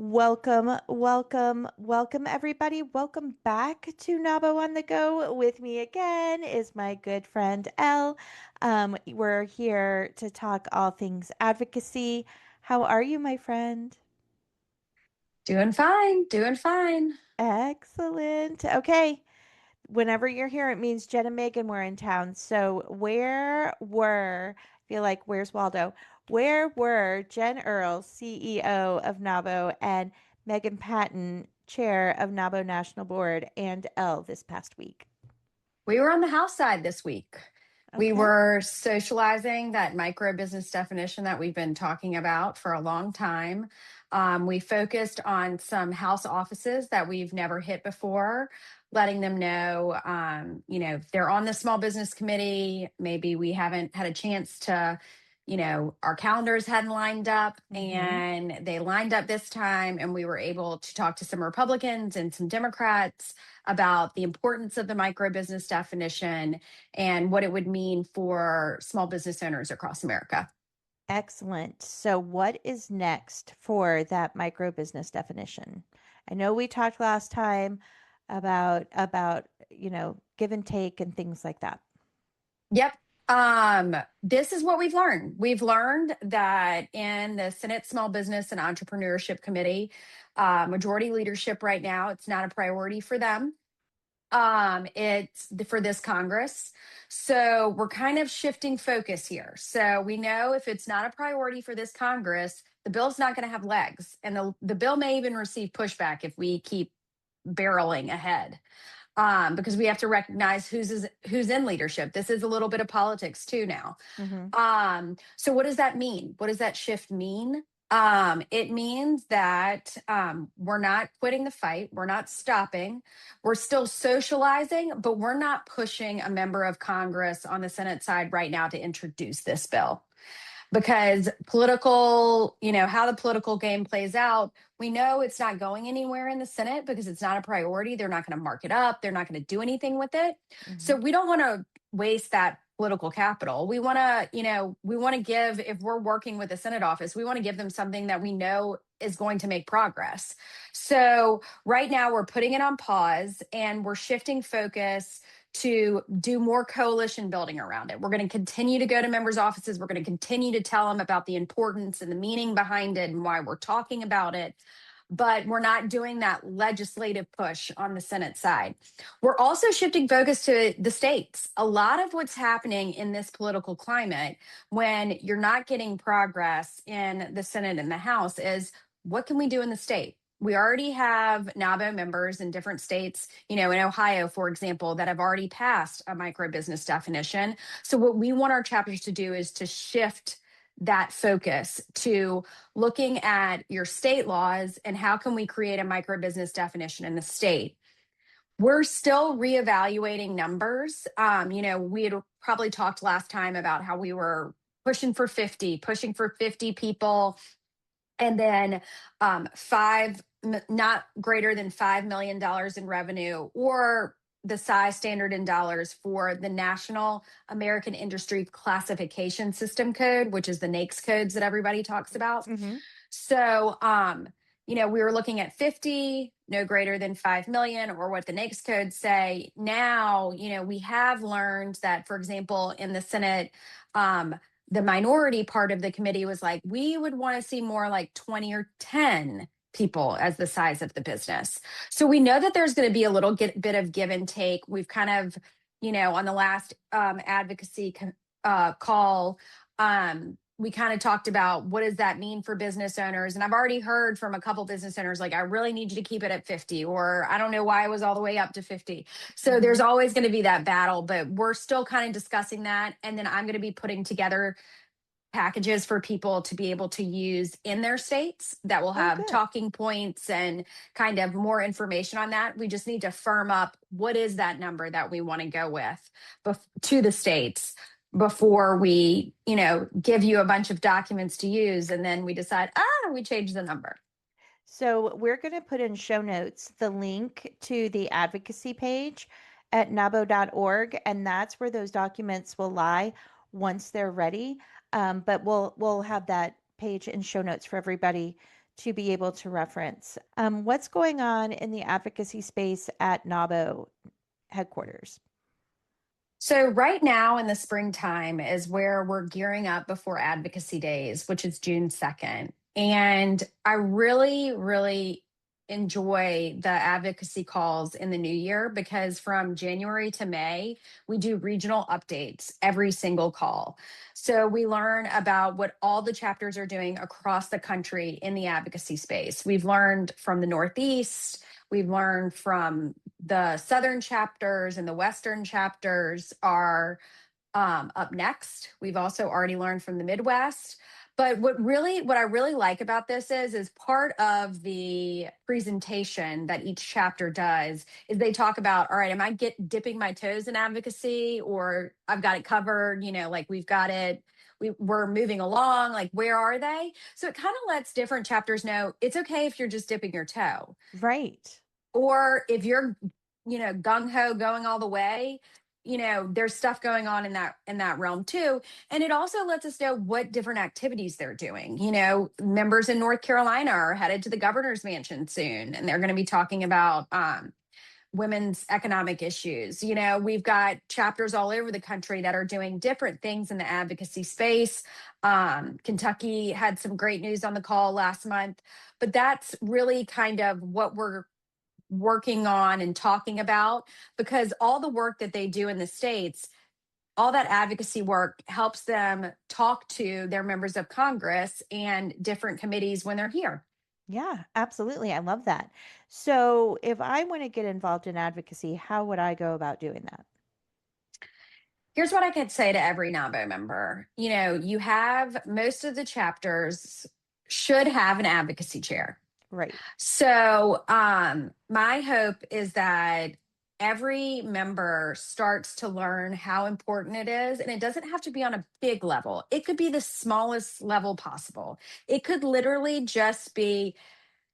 Welcome, everybody. Welcome back to NAWBO On the Go. With me again is my good friend Elle. We're here to talk all things advocacy. How are you, my friend? Doing fine, doing fine. Excellent. Okay. Whenever you're here, it means Jen and Megan were in town. So I feel like, where's Waldo? Where were Jen Earl, CEO of NAWBO, and Megan Patton, chair of NAWBO National Board, and Elle this past week? We were on the house side this week. We Okay. were socializing that micro business definition that we've been talking about for a long time. We focused on some house offices that we've never hit before, letting them know, they're on the small business committee. Maybe we haven't had a chance to, our calendars hadn't lined up Mm-hmm. and they lined up this time. And we were able to talk to some Republicans and some Democrats about the importance of the micro business definition and what it would mean for small business owners across America. Excellent. So what is next for that micro business definition? I know we talked last time about give and take and things like that. Yep. This is what we've learned. We've learned that in the Senate Small Business and Entrepreneurship Committee, majority leadership right now, it's not a priority for them. For this Congress. So we're kind of shifting focus here. So we know if it's not a priority for this Congress, the bill's not going to have legs. And the bill may even receive pushback if we keep barreling ahead. Because we have to recognize who's in leadership. This is a little bit of politics too now. Mm-hmm. So what does that mean? What does that shift mean? It means that we're not quitting the fight. We're not stopping. We're still socializing, but we're not pushing a member of Congress on the Senate side right now to introduce this bill. Because how the political game plays out, we know it's not going anywhere in the Senate because it's not a priority. They're not going to mark it up. They're not going to do anything with it. Mm-hmm. So we don't want to waste that political capital. We want to give, if we're working with a Senate office, we want to give them something that we know is going to make progress. So right now we're putting it on pause and we're shifting focus to do more coalition building around it. We're going to continue to go to members' offices. We're going to continue to tell them about the importance and the meaning behind it and why we're talking about it. But we're not doing that legislative push on the Senate side. We're also shifting focus to the states. A lot of what's happening in this political climate, when you're not getting progress in the Senate and the House, is what can we do in the state? We already have NAWBO members in different states, in Ohio, for example, that have already passed a micro business definition. So what we want our chapters to do is to shift that focus to looking at your state laws and how can we create a micro business definition in the state. We're still reevaluating numbers. We had probably talked last time about how we were pushing for 50 people, and then not greater than $5 million in revenue, or the size standard in dollars for the National American Industry Classification System Code, which is the NAICS codes that everybody talks about. Mm-hmm. So, we were looking at 50, no greater than 5 million, or what the NAICS codes say. Now, we have learned that, for example, in the Senate, the minority part of the committee was like, we would want to see more like 20 or 10 people as the size of the business. So we know that there's going to be a little bit of give and take. We've kind of, on the last advocacy call, we kind of talked about what does that mean for business owners. And I've already heard from a couple business owners, like, I really need you to keep it at 50, or I don't know why I was all the way up to 50. So Mm-hmm. there's always going to be that battle, but we're still kind of discussing that. And then I'm going to be putting together packages for people to be able to use in their states that will Oh, have good. talking points and kind of more information on that. We just need to firm up what is that number that we want to go with to the states before we, give you a bunch of documents to use and then we decide, we change the number. So we're going to put in show notes the link to the advocacy page at nabo.org, and that's where those documents will lie once they're ready. But we'll have that page in show notes for everybody to be able to reference. What's going on in the advocacy space at NAWBO headquarters? So, right now in the springtime is where we're gearing up before Advocacy Days, which is June 2nd. And I really, really enjoy the advocacy calls in the new year because from January to May, we do regional updates every single call. So, we learn about what all the chapters are doing across the country in the advocacy space. We've learned from the Northeast. We've learned from the Southern chapters, and the Western chapters are up next. We've also already learned from the Midwest. But what I really like about this is part of the presentation that each chapter does is they talk about, all right, am I dipping my toes in advocacy, or I've got it covered, like we've got it, we're moving along, like where are they? So it kind of lets different chapters know it's okay if you're just dipping your toe, Right. or if you're gung ho going all the way. There's stuff going on in that realm too. And it also lets us know what different activities they're doing. Members in North Carolina are headed to the governor's mansion soon, and they're going to be talking about women's economic issues. We've got chapters all over the country that are doing different things in the advocacy space. Kentucky had some great news on the call last month, but that's really kind of what we're working on and talking about, because all the work that they do in the States, all that advocacy work helps them talk to their members of Congress and different committees when they're here. Yeah, absolutely. I love that. So, if I want to get involved in advocacy, how would I go about doing that? Here's what I could say to every NAWBO member. You have most of the chapters should have an advocacy chair. Right. So, my hope is that every member starts to learn how important it is. And it doesn't have to be on a big level, it could be the smallest level possible. It could literally just be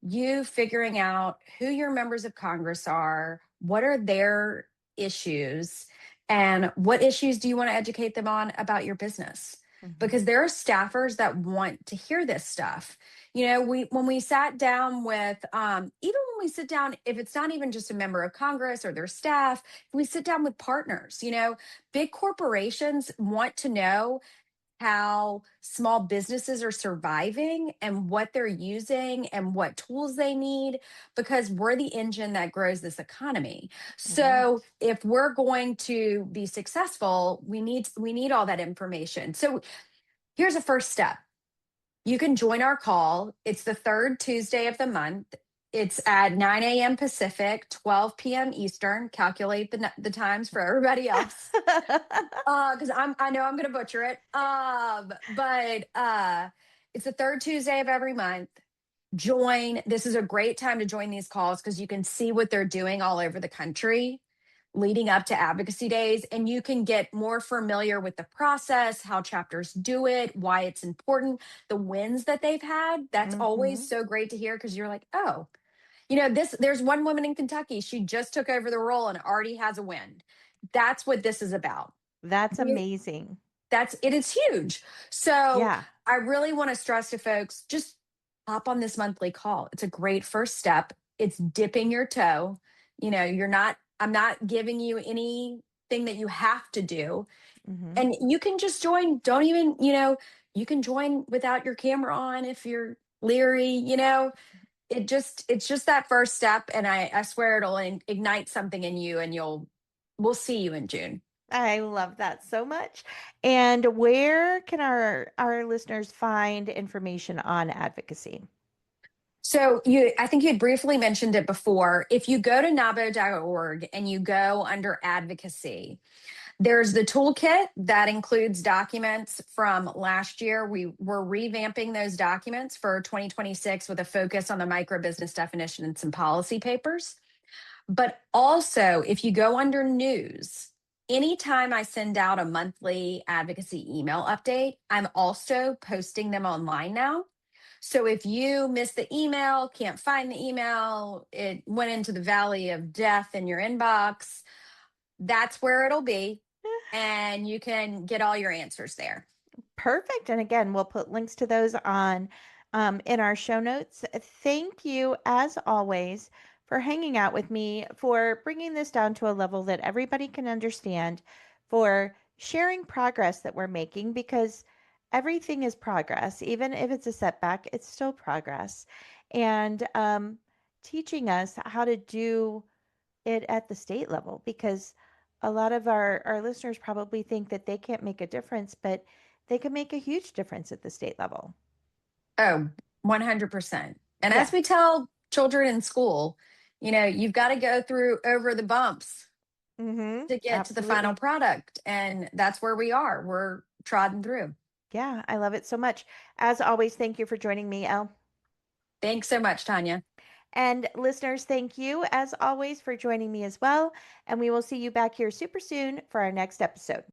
you figuring out who your members of Congress are, what are their issues, and what issues do you want to educate them on about your business? Hmm. Because there are staffers that want to hear this stuff. We when we sat down with even when we sit down, if it's not even just a member of Congress or their staff, we sit down with partners. Big corporations want to know how small businesses are surviving and what they're using and what tools they need, because we're the engine that grows this economy. Right. So if we're going to be successful, we need all that information. So here's a first step. You can join our call. It's the third Tuesday of the month. It's at 9 a.m. Pacific, 12 p.m. Eastern. Calculate the times for everybody else, because I know I'm going to butcher it. But it's the third Tuesday of every month. Join. This is a great time to join these calls because you can see what they're doing all over the country leading up to advocacy days, and you can get more familiar with the process, how chapters do it, why it's important, the wins that they've had. That's always Hmm. so great to hear, because you're like, oh, there's one woman in Kentucky, she just took over the role and already has a win. That's what this is about. That's We- amazing. That's it is huge. So Yeah. I really want to stress to folks, just hop on this monthly call. It's a great first step. It's dipping your toe. I'm not giving you anything that you have to do. Hmm. And you can just join. Don't even, you can join without your camera on if you're leery. It's just that first step. And I swear it'll ignite something in you, and we'll see you in June. I love that so much. And where can our listeners find information on advocacy? So I think you had briefly mentioned it before. If you go to nabo.org and you go under advocacy, there's the toolkit that includes documents from last year. We were revamping those documents for 2026 with a focus on the microbusiness definition and some policy papers. But also, if you go under news, anytime I send out a monthly advocacy email update, I'm also posting them online now. So if you missed the email, can't find the email, it went into the valley of death in your inbox, that's where it'll be. And you can get all your answers there. Perfect. And again, we'll put links to those on in our show notes. Thank you, as always, for hanging out with me, for bringing this down to a level that everybody can understand, for sharing progress that we're making, because everything is progress. Even if it's a setback, it's still progress. And teaching us how to do it at the state level, because a lot of our listeners probably think that they can't make a difference, but they can make a huge difference at the state level. Oh, 100%. And Yeah. as we tell children in school, you've got to go through over the bumps Mm-hmm. to get to the final Absolutely. product. And that's where we are. We're trodden through. Yeah, I love it so much. As always, thank you for joining me, Elle. Thanks so much, Tanya. And listeners, thank you, as always, for joining me as well. And we will see you back here super soon for our next episode.